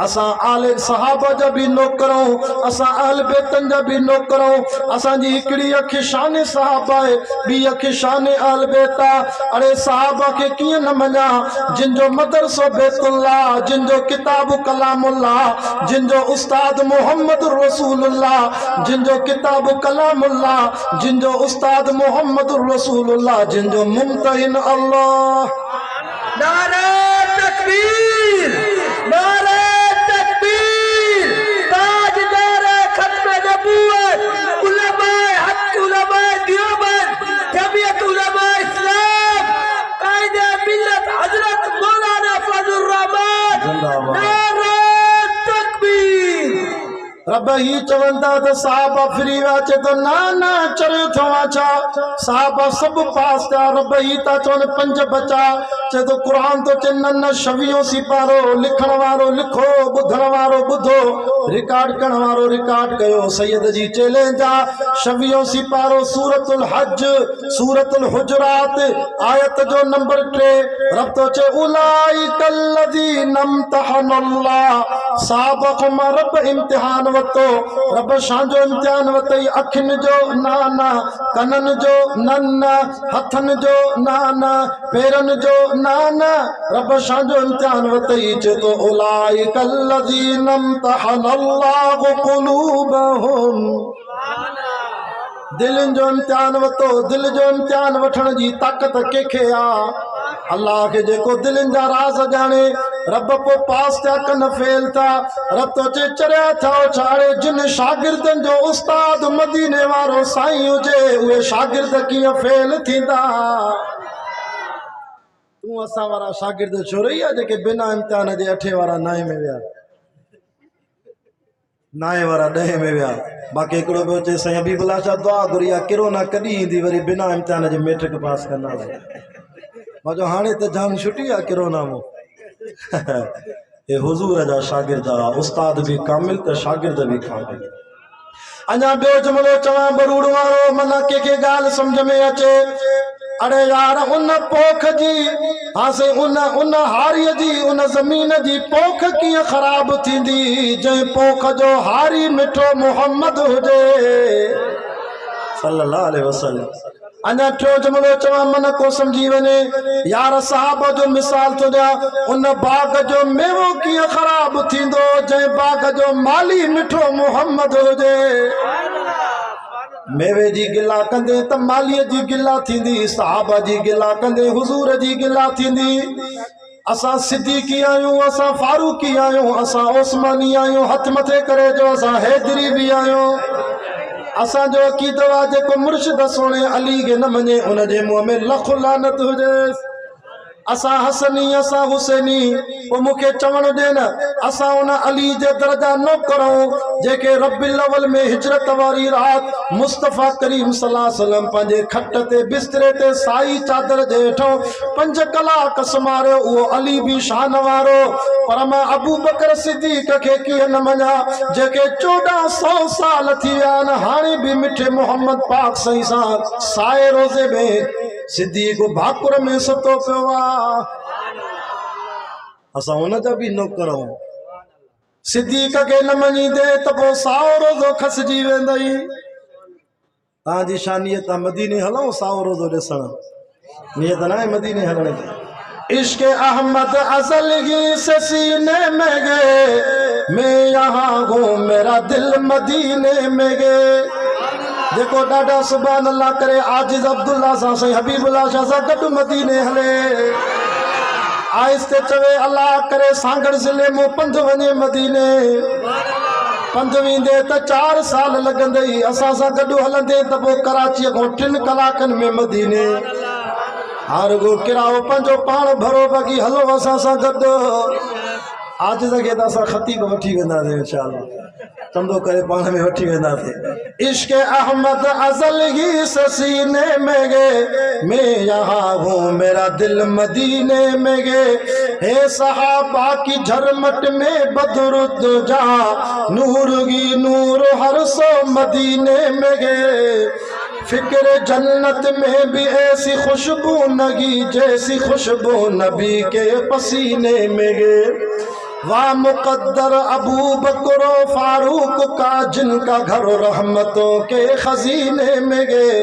असा आले सहाबा जा भी नौकरों असा अहल बेतन जा भी नौकरों असा जी इकड़ी अख शान सहाबा है बी अख शान अहल बेता। अरे सहाबा के किए न मना जिनजो मदरसो बैतुल्लाह जिनजो किताब कलामुल्लाह जिनजो उस्ताद मोहम्मद रसूलुल्लाह जिनजो किताब कलामुल्लाह जिनजो उस्ताद मोहम्मद रसूलुल्लाह जिनजो मुमतहिन अल्लाह। नारे तकबीर नारे तकबीर ताजदार खत्म नबूवत उलमाए हक उलमाए देवबंद जमीयत उलमाए इस्लाम कायदे मिल्लत हजरत मौलाना फजलुर रहमान नारे तकबीर। रब ही चवंदा तो साहबा फ्री वाचे तो ना ना चरे थवा छा साहबा सब पास था। रब ही ता चवन पंज बचा चे तो कुरान तो चन्न शवियों सिपारो लिखण वारो लिखो बुधण वारो बुधो रिकॉर्ड करण वारो रिकॉर्ड कयो। सैयद जी चेले जा शवियों सिपारो सूरतुल हज सूरतुल हुजरात आयत जो नंबर 3 रब तो चे उलाइकल लज़ीना इम्तहनल्लाह साहबा को रब इम्तिहान वतो रब शांजो इम्तिहान वतई अखिन जो नाना कनन जो नन्ना हथन जो नाना पेरन जो नाना रब शांजो इम्तिहान वतई चे तो उलाइकल लज़ीना इम्तहनल्लाहु क़ुलूबहुम दिल जो इम्तिहान वतो दिल जो इम्तिहान वठण जी ताकत केखे आ अल्लाह के जेको दिलन जा राज जाने रब को पास त्या कन फेल था। रब तो चे चरिया था छाड़े जिन शागिर्दन जो उस्ताद मदीने वारो साईं हुजे उहे शागिर्द कीअं फेल थींदा। तू असा वारा शागिर्द छोरई आ जेके बिना इम्तिहान जे 8 वारा 9 में विया 9 वारा 10 में विया। बाक़ी हिकिड़ो ॿियो चए साईं हबीबुल्लाह छा दुआ घुरी आहे किरोना कॾहिं ईंदी वरी बिना इम्तिहान जे मैट्रिक पास कंदा। मां जो हाणे त जाम छुटी आहे किरोना मो ये हुजूर जा शागिर्द उस्ताद भी कामिल त शागिर्द भी कामिल। अञा ॿियो जुमिलो चवां बरूड़ वारो माना कंहिंखे ॻाल्हि सम्झ में अचे। अरे यार उन पोख जी हाँ से उन हारीअ जी उन ज़मीन जी पोख कीअं ख़राब थींदी जंहिं पोख जो हारी मिठो मोहम्मद हुजे सल्लल्लाहु अलैहि वसल्लम। अञा टियों जुमिलो चवां मन को समझी वञे यार साहब जो मिसाल थो ॾियां उन बाग जो मेवो कीअं ख़राब थींदो जंहिं बाग जो माली मिठो मोहम्मद हुजे। मेवे जी गिला कंदे त मालीअ जी गिला थींदी साहबा जी गिला कंदे हुजूर जी गिला थींदी। असां सिद्दीकी आहियूं असां फारूकी आहियूं असां उस्मानी आहियूं हथ मथे करे जो असां हैदरी भी आहियूं। असांजो अक़ीदो आहे जेको मुर्शिद सोने अली के न मञे उन जे मुंहं में लख लानत हुजे। असा हसनी असा हुसैनी वो मुखे चवण दे न असा उन अली जे दर्जा न करो जेके रब्बिल अव्वल में हिजरत वारी रात मुस्तफा करीम सल्लल्लाहु अलैहि वसल्लम पंजे खट ते बिस्तरे ते साई चादर जे हेठो 5 कलाक समारियो वो अली भी शान वारो। पर मां अबू बकर सिद्दीक के कीअं न मञा जेके 1400 साल थी विया आहिनि हाणे भी मिठे मोहम्मद पाक सही सां साए रोज़े में सिद्दीक भाकुर में सतो पियो आहे। असां उन जा भी नौकर आहियूं सिद्दीक के न मञींदे त पोइ साओ रोज़ो खसिजी वेंदई। तव्हांजी शानियत आहे मदीने हलूं साओ रोज़ो ॾिसण नियत न आहे मदीने हलण जी। इश्क अहमद अज़ल ही से सीने में गए मैं यहाँ हूँ मेरा दिल मदीने में गए। देखो डाडा सुभान अल्लाह करे आजिज अब्दुल्ला सा सही हबीबुल्लाह शाह सा गॾु मदीने हले आहिस्ते चवे अल्लाह करे सांगड़ ज़िले में पंध वञे मदीने पंध वेंदे त 4 साल लगंदई असां सां गॾु हलंदे त पोइ कराची खां 3 कलाकनि में मदीने। हर को किराओ पंहिंजो पाण भरो बाक़ी हलो असां सां गॾु आज जगह त असां ख़तीब वठी वेंदासीं इंशाअल्लाह चंदो करे पाण में वठी वेंदासीं। इश्क अहमद अज़ल ही से सीने में गए मैं यहाँ हूँ मेरा दिल मदीने में गए। हे सहाबा की झरमट में बदरुद जा नूर ही नूर हर सो मदीने में गए। फिक्र जन्नत में भी ऐसी खुशबू नगी जैसी खुशबू नबी के पसीने में गए। वाह मुकद्दर अबू बकर फारूक का जिनका घर रहमतों के खजीने में गए।